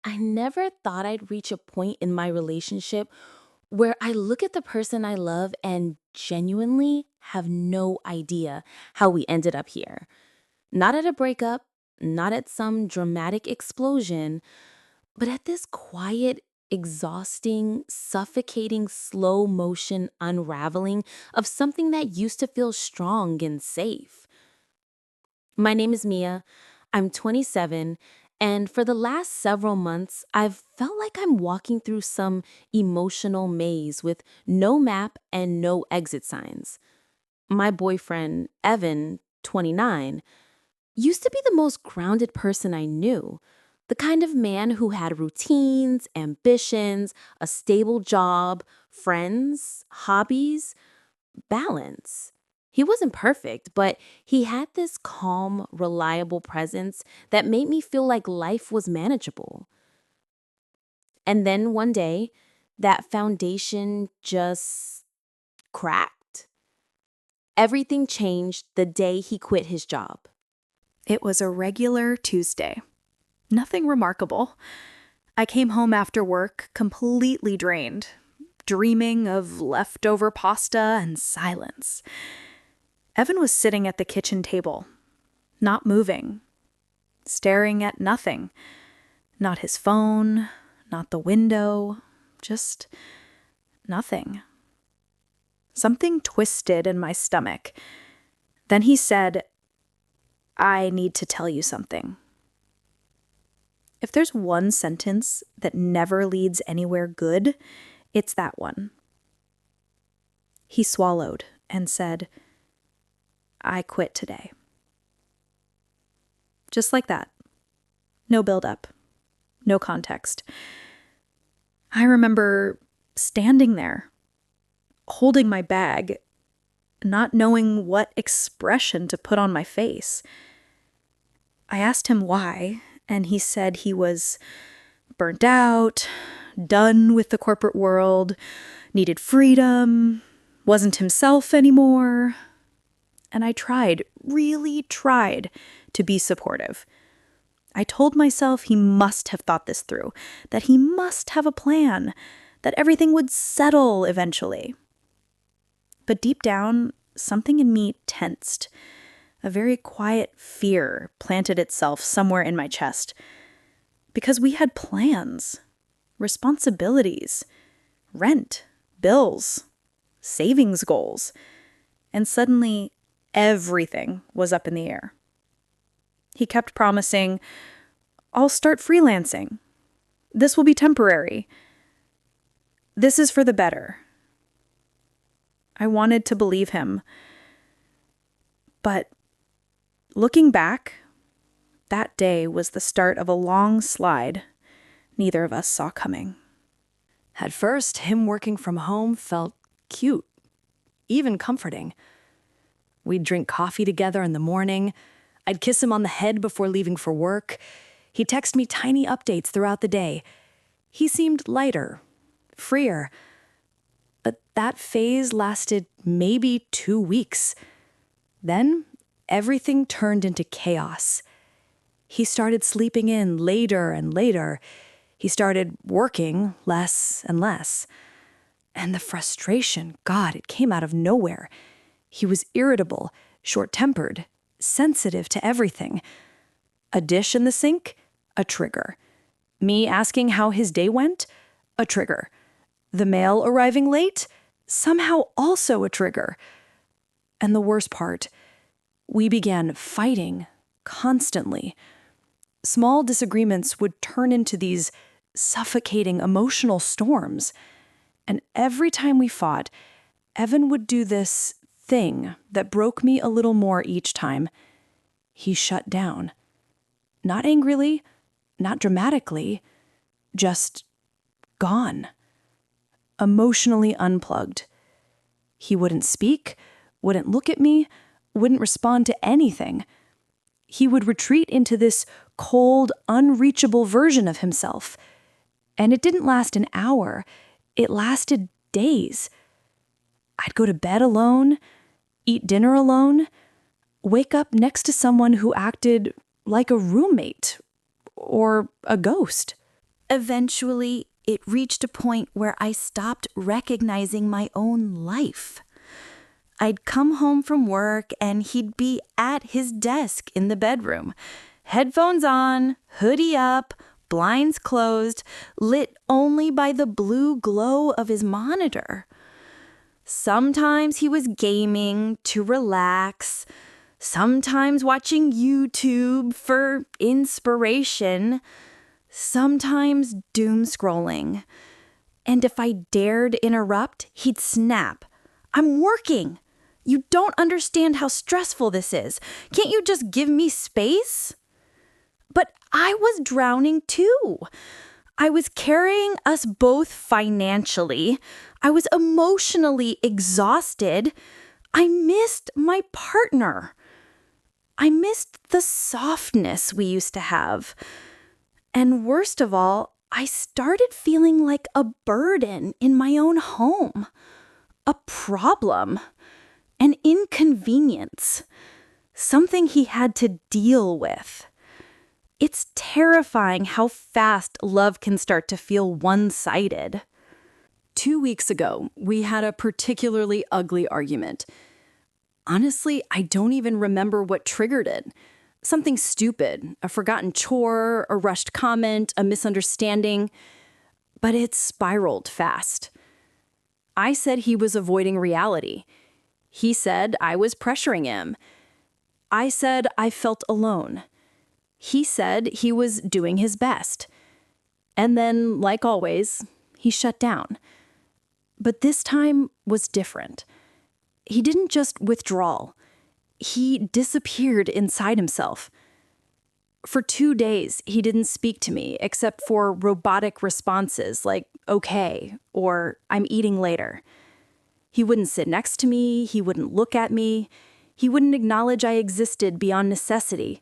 I never thought I'd reach a point in my relationship where I look at the person I love and genuinely have no idea how we ended up here. Not at a breakup, not at some dramatic explosion, but at this quiet, exhausting, suffocating, slow motion unraveling of something that used to feel strong and safe. My name is Mia. I'm 27, and for the last several months, I've felt like I'm walking through some emotional maze with no map and no exit signs. My boyfriend, Evan, 29, used to be the most grounded person I knew. The kind of man who had routines, ambitions, a stable job, friends, hobbies, balance. He wasn't perfect, but he had this calm, reliable presence that made me feel like life was manageable. And then one day, that foundation just cracked. Everything changed the day he quit his job. It was a regular Tuesday. Nothing remarkable. I came home after work completely drained, dreaming of leftover pasta and silence. Evan was sitting at the kitchen table, not moving, staring at nothing. Not his phone, not the window, just nothing. Something twisted in my stomach. Then he said, "I need to tell you something." If there's one sentence that never leads anywhere good, it's that one. He swallowed and said, "I quit today." Just like that. No build-up. No context. I remember standing there, holding my bag, not knowing what expression to put on my face. I asked him why, and he said he was burnt out, done with the corporate world, needed freedom, wasn't himself anymore. And I tried, really tried, to be supportive. I told myself he must have thought this through, that he must have a plan, that everything would settle eventually. But deep down, something in me tensed. A very quiet fear planted itself somewhere in my chest. Because we had plans, responsibilities, rent, bills, savings goals. And suddenly, everything was up in the air. He kept promising, "I'll start freelancing. This will be temporary. This is for the better." I wanted to believe him. But looking back, that day was the start of a long slide neither of us saw coming. At first, him working from home felt cute, even comforting. We'd drink coffee together in the morning. I'd kiss him on the head before leaving for work. He'd text me tiny updates throughout the day. He seemed lighter, freer. But that phase lasted maybe 2 weeks. Then everything turned into chaos. He started sleeping in later and later. He started working less and less. And the frustration, God, it came out of nowhere. He was irritable, short-tempered, sensitive to everything. A dish in the sink? A trigger. Me asking how his day went? A trigger. The mail arriving late? Somehow also a trigger. And the worst part, we began fighting constantly. Small disagreements would turn into these suffocating emotional storms. And every time we fought, Evan would do this thing that broke me a little more each time. He shut down. Not angrily, not dramatically, just gone. Emotionally unplugged. He wouldn't speak, wouldn't look at me, wouldn't respond to anything. He would retreat into this cold, unreachable version of himself. And it didn't last an hour. It lasted days. I'd go to bed alone, eat dinner alone, wake up next to someone who acted like a roommate or a ghost. Eventually, it reached a point where I stopped recognizing my own life. I'd come home from work and he'd be at his desk in the bedroom, headphones on, hoodie up, blinds closed, lit only by the blue glow of his monitor. Sometimes he was gaming to relax, sometimes watching YouTube for inspiration, sometimes doom scrolling. And if I dared interrupt, he'd snap. "I'm working. You don't understand how stressful this is. Can't you just give me space?" But I was drowning too. I was carrying us both financially. I was emotionally exhausted. I missed my partner. I missed the softness we used to have. And worst of all, I started feeling like a burden in my own home, a problem, an inconvenience, something he had to deal with. It's terrifying how fast love can start to feel one-sided. 2 weeks ago, we had a particularly ugly argument. Honestly, I don't even remember what triggered it. Something stupid, a forgotten chore, a rushed comment, a misunderstanding. But it spiraled fast. I said he was avoiding reality. He said I was pressuring him. I said I felt alone. He said he was doing his best. And then, like always, he shut down. But this time was different. He didn't just withdraw. He disappeared inside himself. For 2 days, he didn't speak to me except for robotic responses like, "Okay," or "I'm eating later." He wouldn't sit next to me. He wouldn't look at me. He wouldn't acknowledge I existed beyond necessity.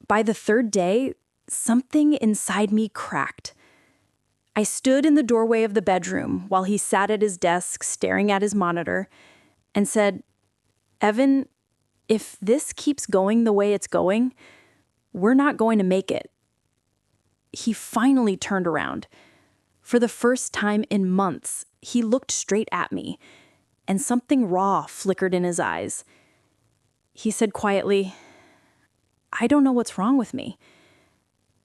By the 3rd day, something inside me cracked. I stood in the doorway of the bedroom while he sat at his desk staring at his monitor and said, "Evan, if this keeps going the way it's going, we're not going to make it." He finally turned around. For the first time in months, he looked straight at me, and something raw flickered in his eyes. He said quietly, "I don't know what's wrong with me."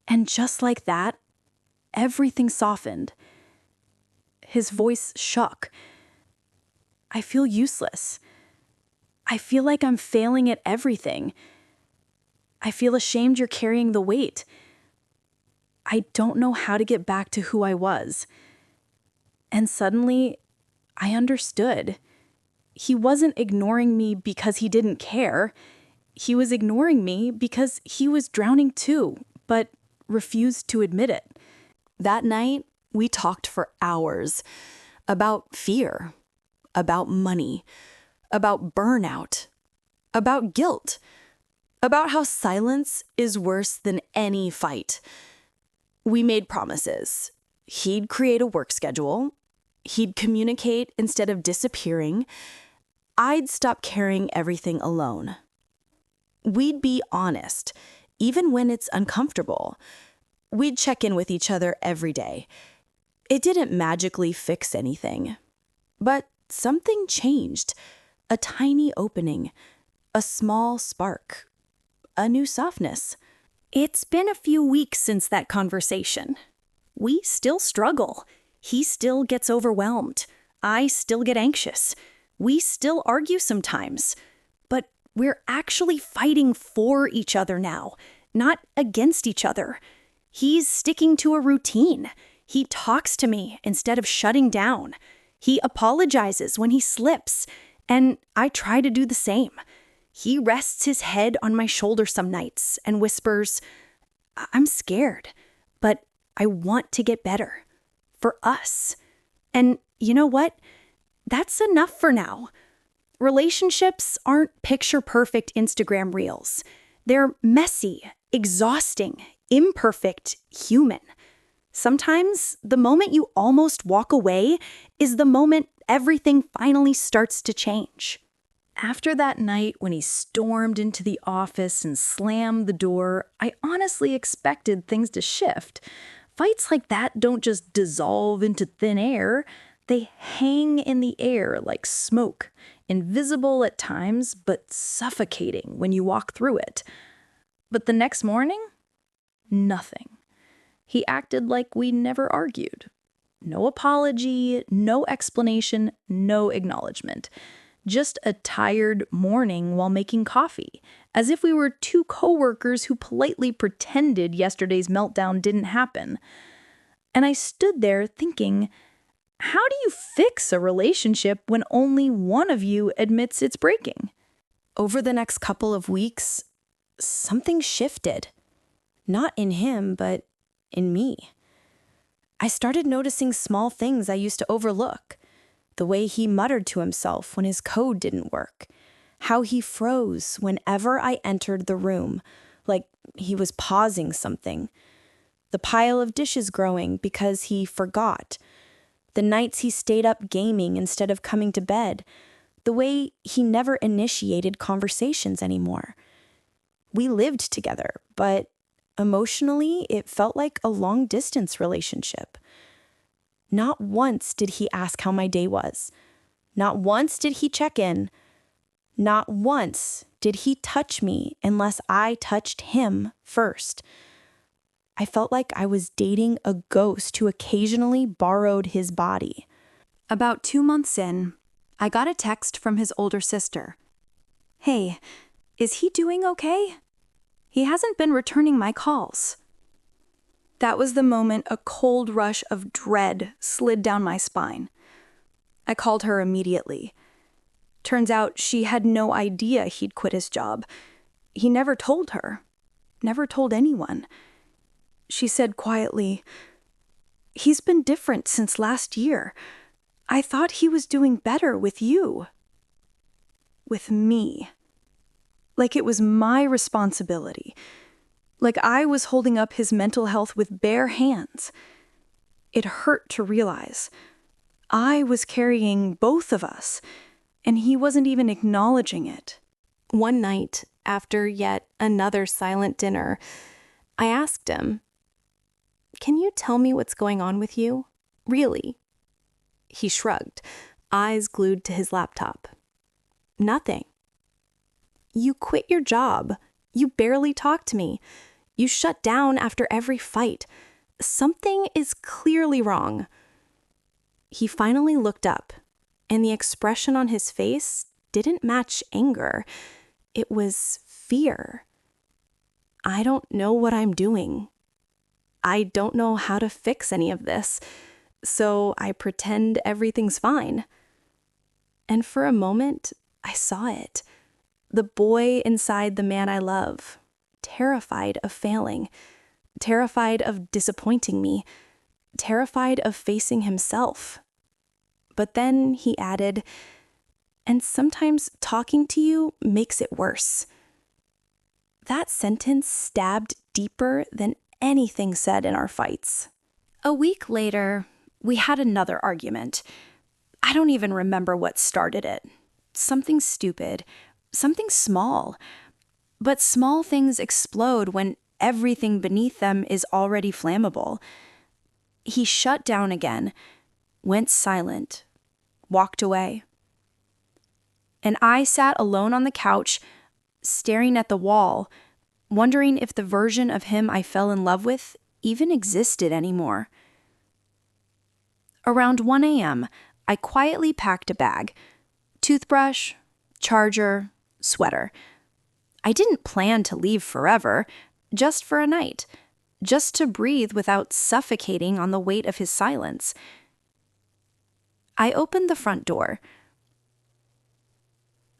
And just like that, everything softened. His voice shook. "I feel useless. I feel like I'm failing at everything. I feel ashamed you're carrying the weight. I don't know how to get back to who I was." And suddenly, I understood. He wasn't ignoring me because he didn't care. He was ignoring me because he was drowning too, but refused to admit it. That night, we talked for hours about fear, about money, about burnout, about guilt, about how silence is worse than any fight. We made promises. He'd create a work schedule. He'd communicate instead of disappearing. I'd stop carrying everything alone. We'd be honest, even when it's uncomfortable. We'd check in with each other every day. It didn't magically fix anything. But something changed. A tiny opening. A small spark. A new softness. It's been a few weeks since that conversation. We still struggle. He still gets overwhelmed. I still get anxious. We still argue sometimes. But we're actually fighting for each other now, not against each other. He's sticking to a routine. He talks to me instead of shutting down. He apologizes when he slips, and I try to do the same. He rests his head on my shoulder some nights and whispers, "I'm scared, but I want to get better. For us." And you know what? That's enough for now. Relationships aren't picture-perfect Instagram reels. They're messy, exhausting, imperfect, human. Sometimes the moment you almost walk away is the moment everything finally starts to change. After that night when he stormed into the office and slammed the door, I honestly expected things to shift. Fights like that don't just dissolve into thin air. They hang in the air like smoke, invisible at times, but suffocating when you walk through it. But the next morning, nothing. He acted like we never argued. No apology, no explanation, no acknowledgement. Just a tired morning while making coffee, as if we were two coworkers who politely pretended yesterday's meltdown didn't happen. And I stood there thinking, how do you fix a relationship when only one of you admits it's breaking? Over the next couple of weeks, something shifted. Not in him, but in me. I started noticing small things I used to overlook. The way he muttered to himself when his code didn't work. How he froze whenever I entered the room, like he was pausing something. The pile of dishes growing because he forgot. The nights he stayed up gaming instead of coming to bed. The way he never initiated conversations anymore. We lived together, but emotionally, it felt like a long-distance relationship. Not once did he ask how my day was. Not once did he check in. Not once did he touch me unless I touched him first. I felt like I was dating a ghost who occasionally borrowed his body. About 2 months in, I got a text from his older sister. "Hey, is he doing okay? He hasn't been returning my calls." That was the moment a cold rush of dread slid down my spine. I called her immediately. Turns out she had no idea he'd quit his job. He never told her. Never told anyone. She said quietly, "He's been different since last year. I thought he was doing better with you." With me. Like it was my responsibility. Like I was holding up his mental health with bare hands. It hurt to realize. I was carrying both of us, and he wasn't even acknowledging it. One night, after yet another silent dinner, I asked him, "Can you tell me what's going on with you? Really?" He shrugged, eyes glued to his laptop. "Nothing." "You quit your job. You barely talk to me. You shut down after every fight. Something is clearly wrong." He finally looked up, and the expression on his face didn't match anger. It was fear. "I don't know what I'm doing. I don't know how to fix any of this, so I pretend everything's fine." And for a moment, I saw it. The boy inside the man I love, terrified of failing, terrified of disappointing me, terrified of facing himself. But then he added, "And sometimes talking to you makes it worse." That sentence stabbed deeper than anything said in our fights. A week later, we had another argument. I don't even remember what started it. Something stupid, something small. But small things explode when everything beneath them is already flammable. He shut down again, went silent, walked away. And I sat alone on the couch, staring at the wall, wondering if the version of him I fell in love with even existed anymore. Around 1 a.m., I quietly packed a bag, toothbrush, charger, sweater. I didn't plan to leave forever, just for a night, just to breathe without suffocating on the weight of his silence. I opened the front door.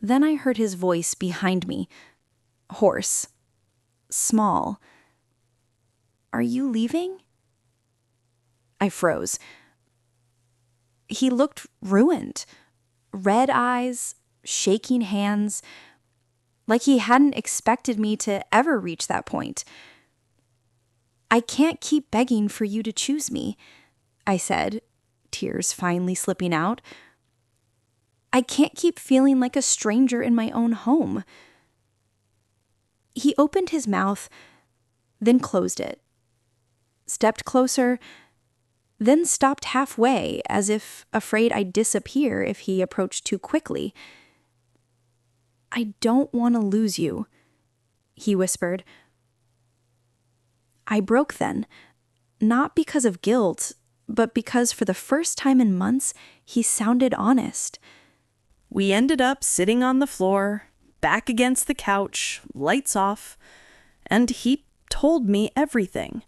Then I heard his voice behind me, hoarse, small. "Are you leaving?" I froze. He looked ruined, red eyes, shaking hands, like he hadn't expected me to ever reach that point. "I can't keep begging for you to choose me," I said, tears finally slipping out. "I can't keep feeling like a stranger in my own home." He opened his mouth, then closed it. stepped closer, then stopped halfway as if afraid I'd disappear if he approached too quickly. "I don't want to lose you," he whispered. I broke then, not because of guilt, but because for the first time in months, he sounded honest. We ended up sitting on the floor, back against the couch, lights off, and he told me everything.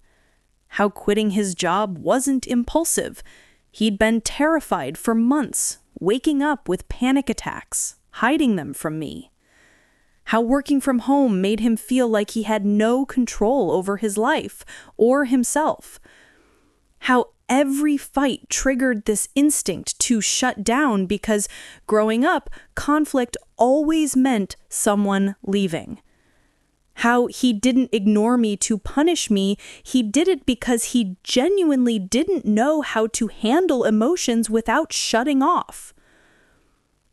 How quitting his job wasn't impulsive. He'd been terrified for months, waking up with panic attacks, hiding them from me. How working from home made him feel like he had no control over his life or himself. How every fight triggered this instinct to shut down because growing up, conflict always meant someone leaving. How he didn't ignore me to punish me, he did it because he genuinely didn't know how to handle emotions without shutting off.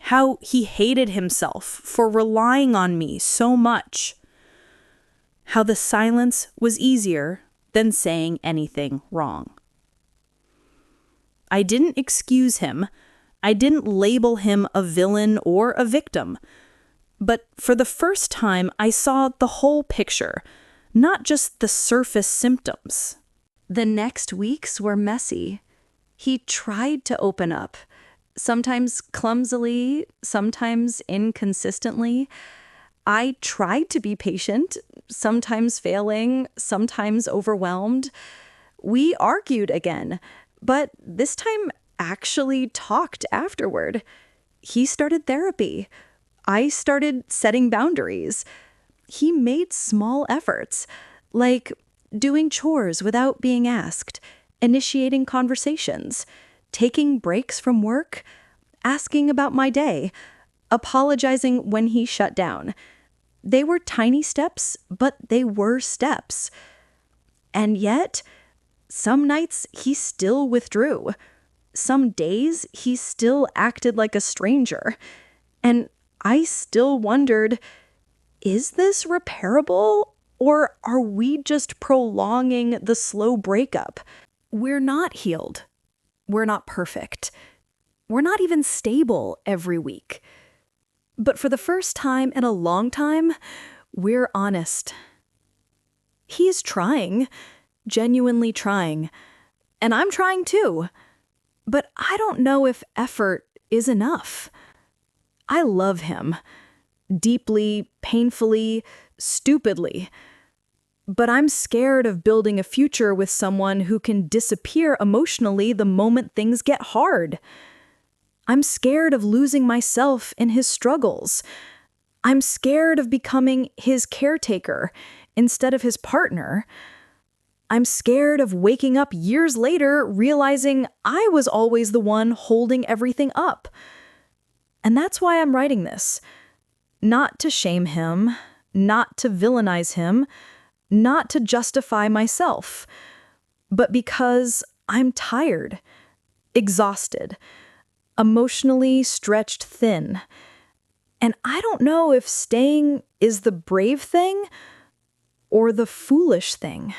How he hated himself for relying on me so much. How the silence was easier than saying anything wrong. I didn't excuse him. I didn't label him a villain or a victim. But for the first time, I saw the whole picture, not just the surface symptoms. The next weeks were messy. He tried to open up, sometimes clumsily, sometimes inconsistently. I tried to be patient, sometimes failing, sometimes overwhelmed. We argued again, but this time actually talked afterward. He started therapy. I started setting boundaries. He made small efforts, like doing chores without being asked, initiating conversations, taking breaks from work, asking about my day, apologizing when he shut down. They were tiny steps, but they were steps. And yet, some nights he still withdrew. Some days he still acted like a stranger. And I still wondered, is this repairable, or are we just prolonging the slow breakup? We're not healed. We're not perfect. We're not even stable every week. But for the first time in a long time, we're honest. He is trying, genuinely trying, and I'm trying too. But I don't know if effort is enough. I love him, deeply, painfully, stupidly. But I'm scared of building a future with someone who can disappear emotionally the moment things get hard. I'm scared of losing myself in his struggles. I'm scared of becoming his caretaker instead of his partner. I'm scared of waking up years later realizing I was always the one holding everything up. And that's why I'm writing this. Not to shame him, not to villainize him, not to justify myself, but because I'm tired, exhausted, emotionally stretched thin. And I don't know if staying is the brave thing or the foolish thing.